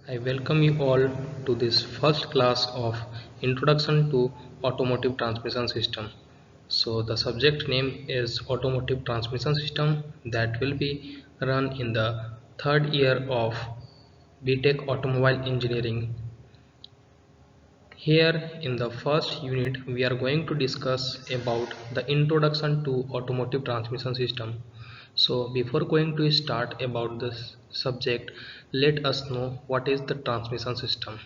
I welcome you all to this first class of Introduction to Automotive Transmission System. So the subject name is Automotive Transmission System that will be run in the third year of BTech Automobile Engineering. Here in the first unit we are going to discuss about the introduction to automotive transmission system. So before going to start about this subject, let us know what is the transmission system.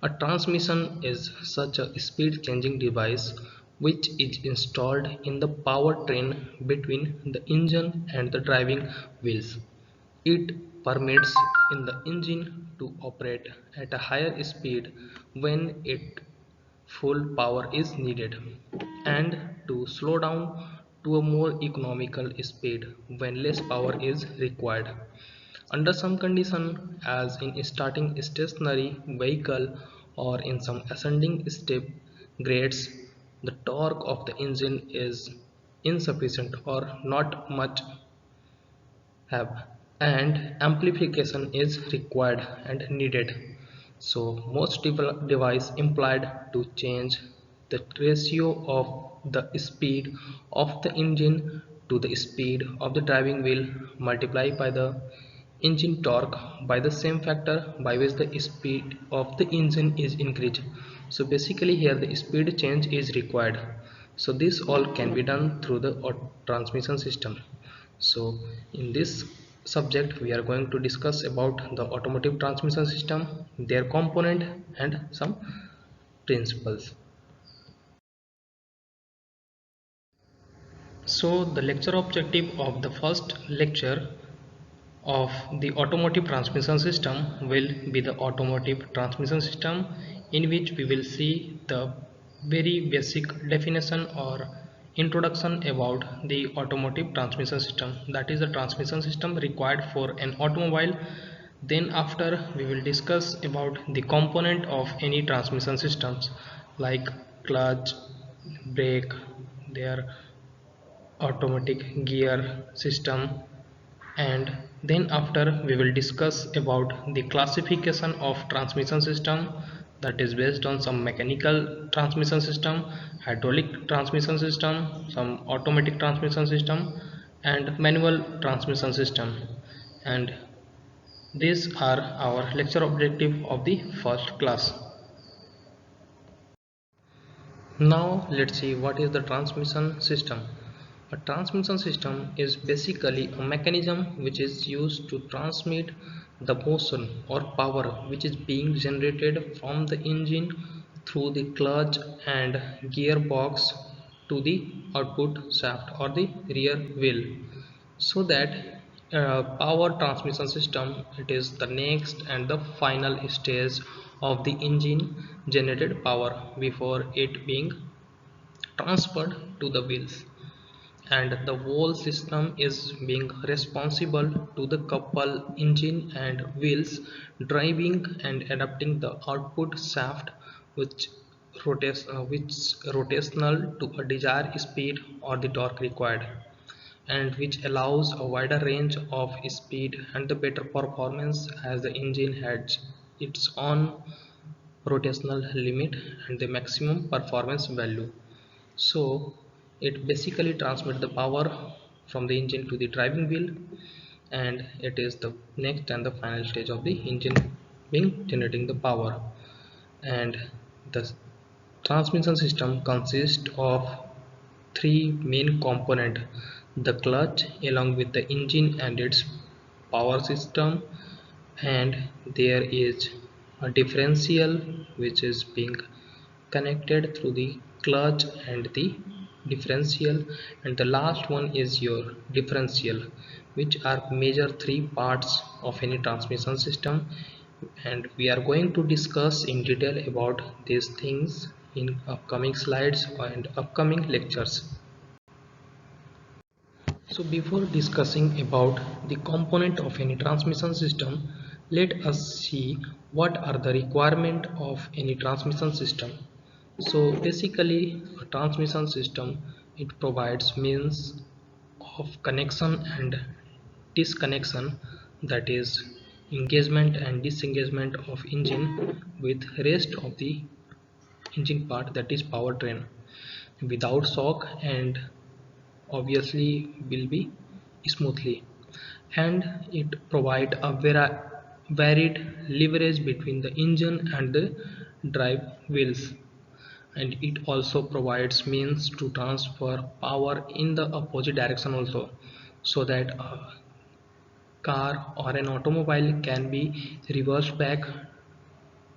A transmission is such a speed changing device which is installed in the powertrain between the engine and the driving wheels. It permits in the engine to operate at a higher speed when its full power is needed, and to slow down to a more economical speed when less power is required. Under some condition, as in starting a stationary vehicle or in some ascending step grades, the torque of the engine is insufficient or not much have, and amplification is required and needed. So most device implied to change the ratio of the speed of the engine to the speed of the driving wheel multiplied by the engine torque by the same factor by which the speed of the engine is increased. So basically here the speed change is required. So this all can be done through the transmission system. So in this subject we are going to discuss about the automotive transmission system, their component and some principles. So the lecture objective of the first lecture of the automotive transmission system will be the automotive transmission system, in which we will see the very basic definition or introduction about the automotive transmission system, that is the transmission system required for an automobile. Then after we will discuss about the component of any transmission systems like clutch, brake, their automatic gear system, and then after we will discuss about the classification of transmission system, that is based on some mechanical transmission system, hydraulic transmission system, some automatic transmission system, and manual transmission system. And these are our lecture objective of the first class. Now let's see what is the transmission system. A transmission system is basically a mechanism which is used to transmit the motion or power which is being generated from the engine through the clutch and gearbox to the output shaft or the rear wheel. So that power transmission system, it is the next and the final stage of the engine generated power before it being transferred to the wheels, and the whole system is being responsible to the couple engine and wheels driving and adapting the output shaft which which rotational to a desired speed or the torque required, and which allows a wider range of speed and the better performance as the engine has its own rotational limit and the maximum performance value. So it basically transmits the power from the engine to the driving wheel, and it is the next and the final stage of the engine being generating the power. And the transmission system consists of three main components: the clutch along with the engine and its power system, and there is a differential which is being connected through the clutch and the differential, and the last one is your differential, which are major three parts of any transmission system. And we are going to discuss in detail about these things in upcoming slides and upcoming lectures. So before discussing about the component of any transmission system, let us see what are the requirement of any transmission system. So basically a transmission system, it provides means of connection and disconnection, that is engagement and disengagement of engine with rest of the engine part, that is powertrain, without shock, and obviously will be smoothly. And it provide a varied leverage between the engine and the drive wheels, and it also provides means to transfer power in the opposite direction also, so that a car or an automobile can be reversed back,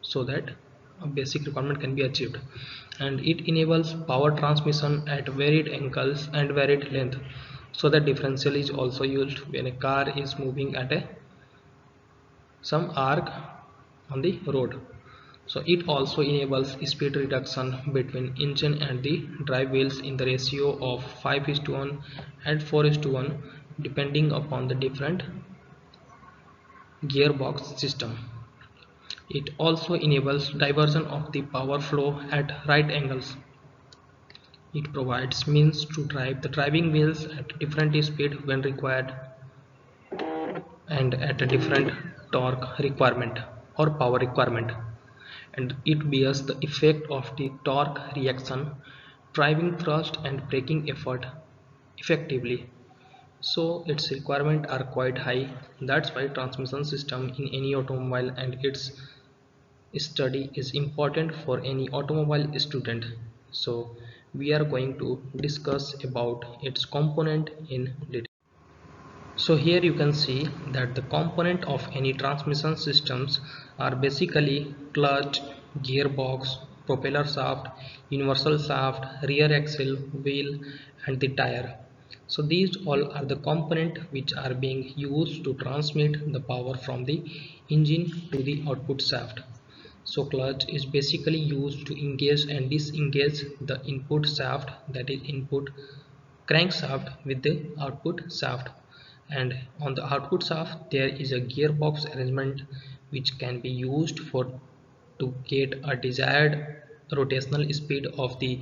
so that a basic requirement can be achieved. And it enables power transmission at varied angles and varied length, so the differential is also used when a car is moving at a some arc on the road. So it also enables speed reduction between engine and the drive wheels in the ratio of 5:1 and 4:1, depending upon the different gearbox system. It also enables diversion of the power flow at right angles. It provides means to drive the driving wheels at different speed when required, and at a different torque requirement or power requirement, and it bears the effect of the torque reaction, driving thrust and braking effort effectively. So its requirements are quite high. That's why transmission system in any automobile and its study is important for any automobile student. So we are going to discuss about its component in detail. So here you can see that the component of any transmission systems are basically clutch, gearbox, propeller shaft, universal shaft, rear axle, wheel and the tire. So these all are the components which are being used to transmit the power from the engine to the output shaft. So clutch is basically used to engage and disengage the input shaft, that is input crankshaft, with the output shaft. And on the output shaft there is a gearbox arrangement which can be used for to get a desired rotational speed of the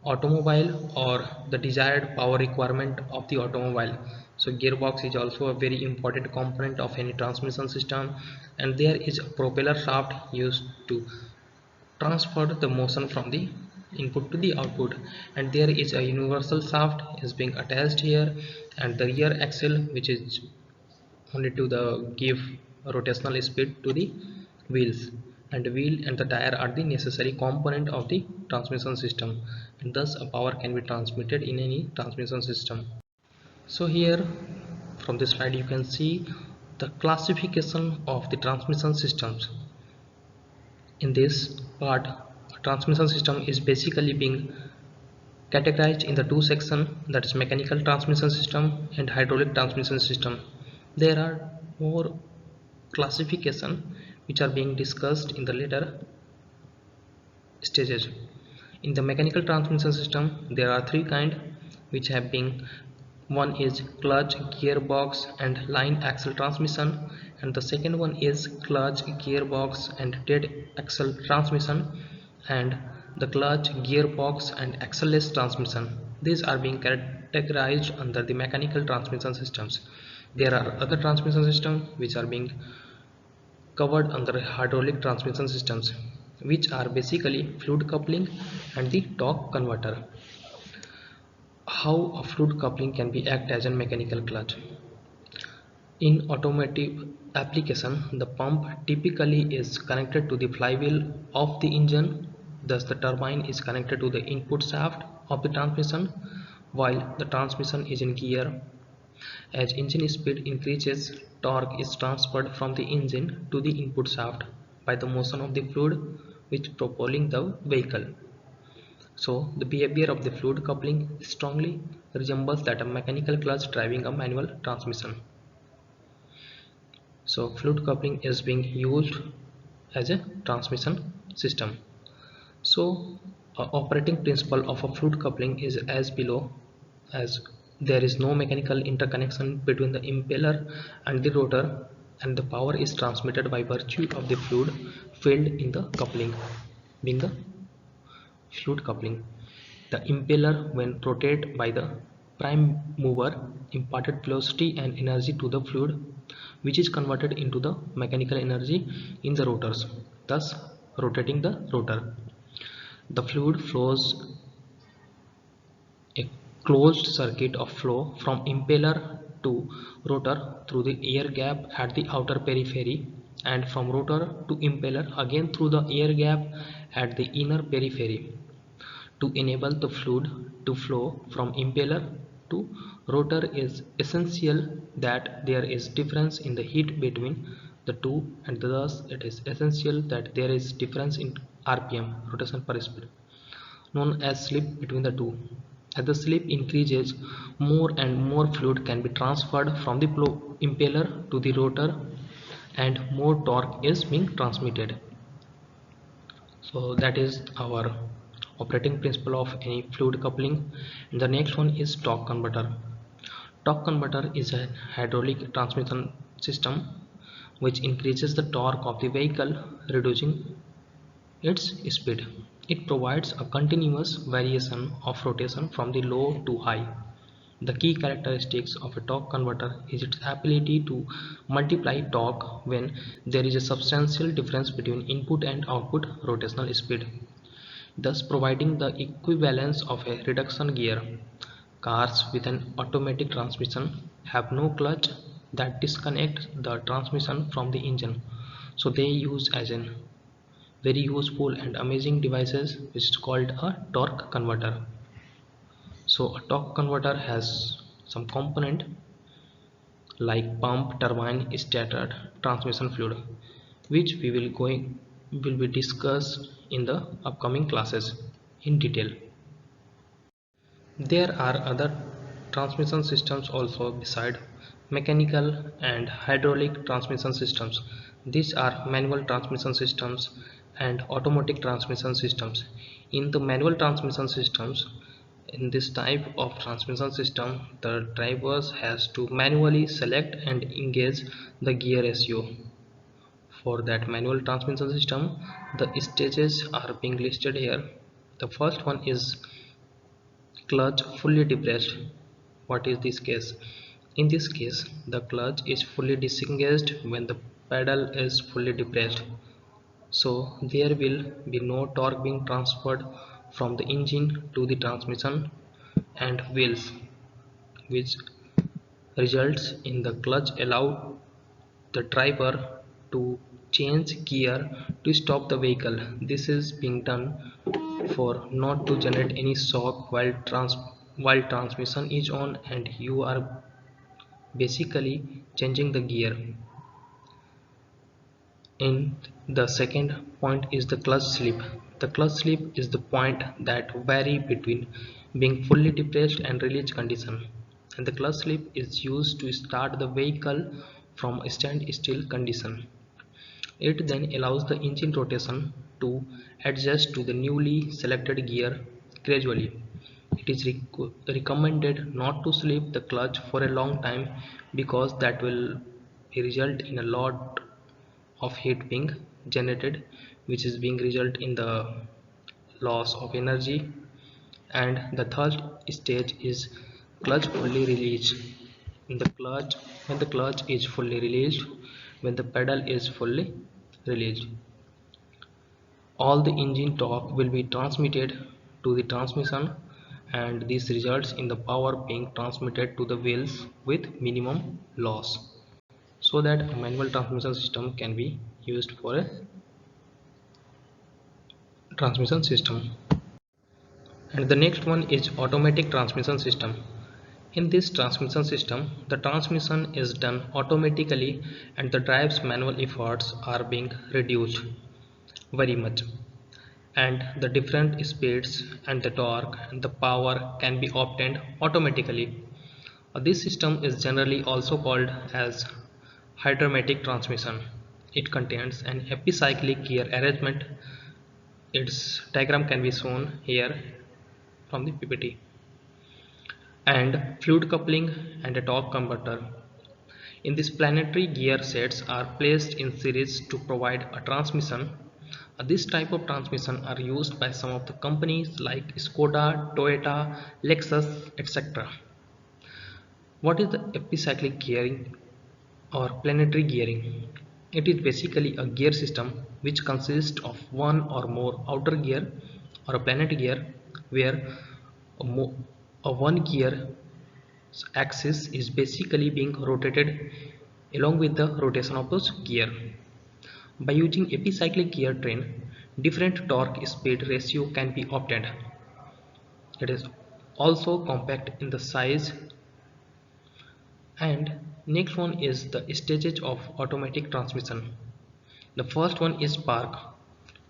automobile or the desired power requirement of the automobile. So gearbox is also a very important component of any transmission system, and there is a propeller shaft used to transfer the motion from the input to the output, and there is a universal shaft is being attached here, and the rear axle which is only to the give rotational speed to the wheels, and the wheel and the tire are the necessary component of the transmission system, and thus a power can be transmitted in any transmission system. So here from this slide you can see the classification of the transmission systems. In this part, a transmission system is basically being categorized in the two sections, that is mechanical transmission system and hydraulic transmission system. There are more classification which are being discussed in the later stages. In the mechanical transmission system there are three kind which have been, one is clutch, gearbox and line axle transmission, and the second one is clutch, gearbox and dead axle transmission, and the clutch, gearbox and axle-less transmission. These are being categorized under the mechanical transmission systems. There are other transmission systems which are being covered under hydraulic transmission systems, which are basically fluid coupling and the torque converter. How a fluid coupling can be act as a mechanical clutch. In automotive application, the pump typically is connected to the flywheel of the engine, thus the turbine is connected to the input shaft of the transmission while the transmission is in gear. As engine speed increases, torque is transferred from the engine to the input shaft by the motion of the fluid which propelling the vehicle. So the behavior of the fluid coupling strongly resembles that of mechanical clutch driving a manual transmission. So fluid coupling is being used as a transmission system. So operating principle of a fluid coupling is as below, as there is no mechanical interconnection between the impeller and the rotor, and the power is transmitted by virtue of the fluid filled in the coupling, being the fluid coupling. The impeller, when rotated by the prime mover, imparted velocity and energy to the fluid which is converted into the mechanical energy in the rotors, thus rotating the rotor. The fluid flows a closed circuit of flow from impeller to rotor through the air gap at the outer periphery, and from rotor to impeller again through the air gap at the inner periphery. To enable the fluid to flow from impeller to rotor is essential that there is difference in the heat between the two, and thus it is essential that there is difference in RPM, rotation per speed, known as slip between the two. As the slip increases, more and more fluid can be transferred from the impeller to the rotor, and more torque is being transmitted. So that is our operating principle of any fluid coupling. And the next one is torque converter. Torque converter is a hydraulic transmission system which increases the torque of the vehicle, reducing its speed. It provides a continuous variation of rotation from the low to high. The key characteristics of a torque converter is its ability to multiply torque when there is a substantial difference between input and output rotational speed, thus providing the equivalence of a reduction gear. Cars with an automatic transmission have no clutch that disconnects the transmission from the engine, so they use as an very useful and amazing devices which is called a torque converter. So a torque converter has some component like pump, turbine, stator, transmission fluid, which will be discussed in the upcoming classes in detail. There are other transmission systems also beside mechanical and hydraulic transmission systems. These are manual transmission systems and automatic transmission systems. In the manual transmission systems, in this type of transmission system, the drivers has to manually select and engage the gear ratio. For that manual transmission system, the stages are being listed here. The first one is clutch fully depressed. What is this case? In this case, the clutch is fully disengaged when the pedal is fully depressed. So there will be no torque being transferred from the engine to the transmission and wheels, which results in the clutch allow the driver to change gear to stop the vehicle. This is being done for not to generate any shock while transmission is on and you are basically changing the gear. In the second point is the clutch slip. The clutch slip is the point that vary between being fully depressed and release condition, and the clutch slip is used to start the vehicle from a standstill condition. It then allows the engine rotation to adjust to the newly selected gear gradually. It is recommended not to slip the clutch for a long time because that will result in a lot of heat being generated, which is being result in the loss of energy. And the third stage is clutch fully released. In the clutch, when the clutch is fully released, when the pedal is fully released, all the engine torque will be transmitted to the transmission, and this results in the power being transmitted to the wheels with minimum loss, so that a manual transmission system can be used for a transmission system. And the next one is automatic transmission system. In this transmission system, the transmission is done automatically and the drive's manual efforts are being reduced very much, and the different speeds and the torque and the power can be obtained automatically. This system is generally also called as hydraulic transmission. It contains an epicyclic gear arrangement. Its diagram can be shown here from the PPT. And fluid coupling and a torque converter. In this planetary gear sets are placed in series to provide a transmission. This type of transmission are used by some of the companies like Skoda, Toyota, Lexus, etc. What is the epicyclic gearing? or planetary gearing. It is basically a gear system which consists of one or more outer gear or a planet gear where a one gear axis is basically being rotated along with the rotation of those gear. By using epicyclic gear train, different torque speed ratio can be obtained. It is also compact in the size. And next one is the stages of automatic transmission. The first one is park,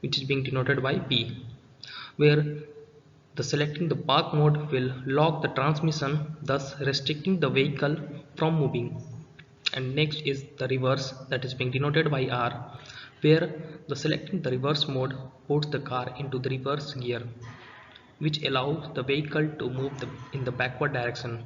which is being denoted by P, where the selecting the park mode will lock the transmission, thus restricting the vehicle from moving. And next is the reverse, that is being denoted by R, where the selecting the reverse mode puts the car into the reverse gear, which allows the vehicle to move in the backward direction.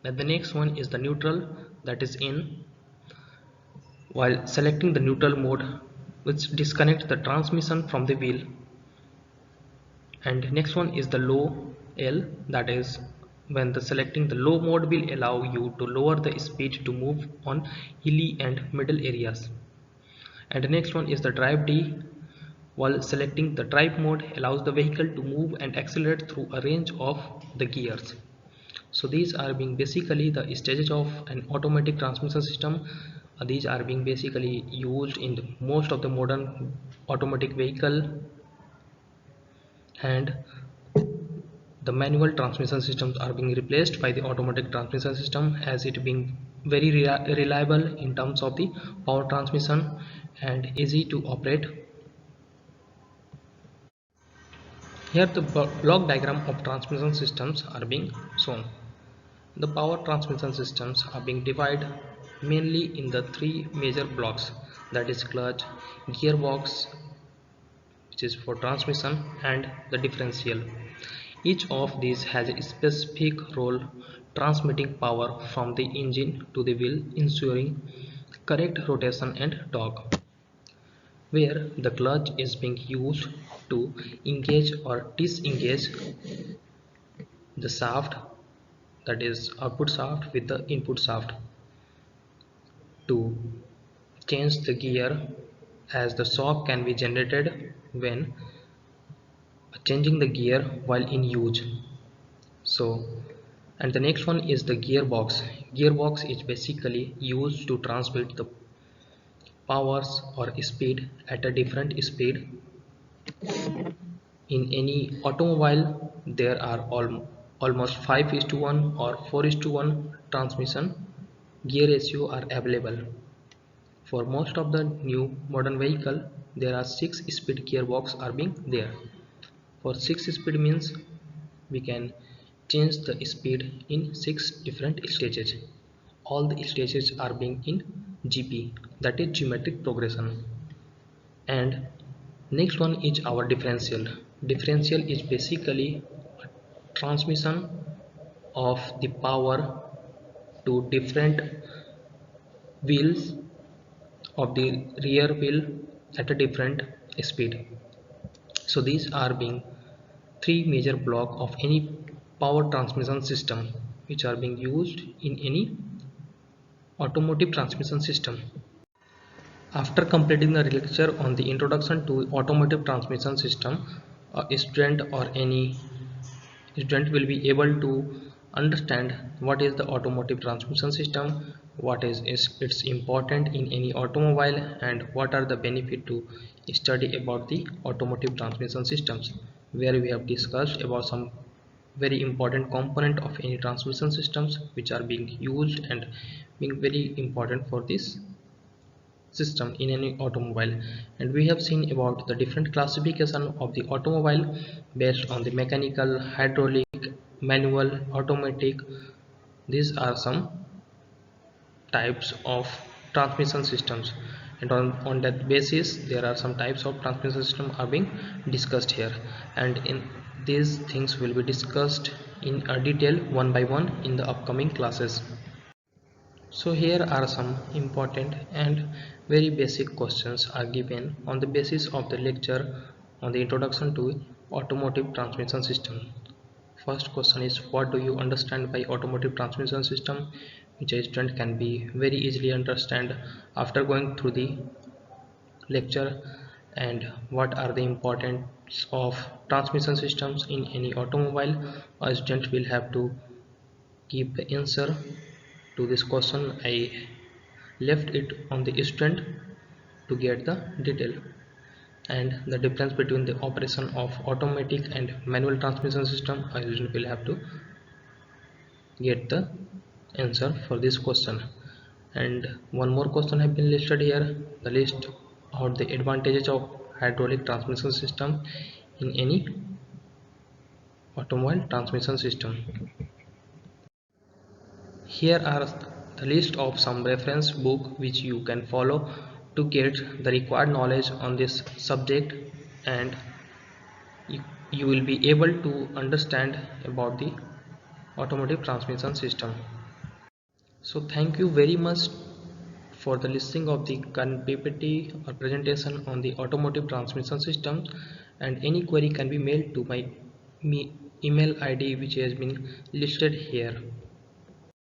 And the next one is the neutral, that is N, while selecting the neutral mode, which disconnects the transmission from the wheel. And next one is the low, L, that is when the selecting the low mode will allow you to lower the speed to move on hilly and middle areas. And the next one is the drive D, while selecting the drive mode allows the vehicle to move and accelerate through a range of the gears. So these are being basically the stages of an automatic transmission system. These are being basically used in most of the modern automatic vehicle, and the manual transmission systems are being replaced by the automatic transmission system, as it being very reliable in terms of the power transmission and easy to operate. Here the block diagram of transmission systems are being shown. The power transmission systems are being divided mainly in the three major blocks, that is clutch, gearbox, which is for transmission, and the differential. Each of these has a specific role transmitting power from the engine to the wheel, ensuring correct rotation and torque. Where the clutch is being used to engage or disengage the shaft, that is output shaft with the input shaft, to change the gear, as the shock can be generated when changing the gear while in use. So, and the next one is the gearbox. Gearbox is basically used to transmit the powers or speed at a different speed. In any automobile there are almost 5 is to 1 or 4 is to 1 transmission gear ratio are available. For most of the new modern vehicle there are 6 speed gearbox are being there. For 6 speed means we can change the speed in 6 different stages. All the stages are being in GP, that is geometric progression. And next one is our differential. Differential is basically a transmission of the power to different wheels of the rear wheel at a different speed. So these are being three major block of any power transmission system which are being used in any automotive transmission system. After completing the lecture on the introduction to automotive transmission system, a student or any student will be able to understand what is the automotive transmission system, what is its important in any automobile, and what are the benefit to study about the automotive transmission systems, where we have discussed about some very important component of any transmission systems which are being used and being very important for this system in any automobile. And we have seen about the different classification of the automobile based on the mechanical, hydraulic, manual, automatic. These are some types of transmission systems, and on that basis there are some types of transmission system are being discussed here, and in these things will be discussed in a detail one by one in the upcoming classes. So here are some important and very basic questions are given on the basis of the lecture on the introduction to automotive transmission system. First question is, what do you understand by automotive transmission system? which a student can be very easily understand after going through the lecture, and what are the importance of transmission systems in any automobile. A student will have to keep the answer to this question. I left it on the student to get the detail, and the difference between the operation of automatic and manual transmission system. A student will have to get the answer for this question. And one more question have been listed here, the list of the advantages of hydraulic transmission system in any automobile transmission system. Here are the list of some reference book which you can follow to get the required knowledge on this subject, and you will be able to understand about the automotive transmission system. So thank you very much for the listening of the current PPT or presentation on the automotive transmission systems, and any query can be mailed to my email ID which has been listed here.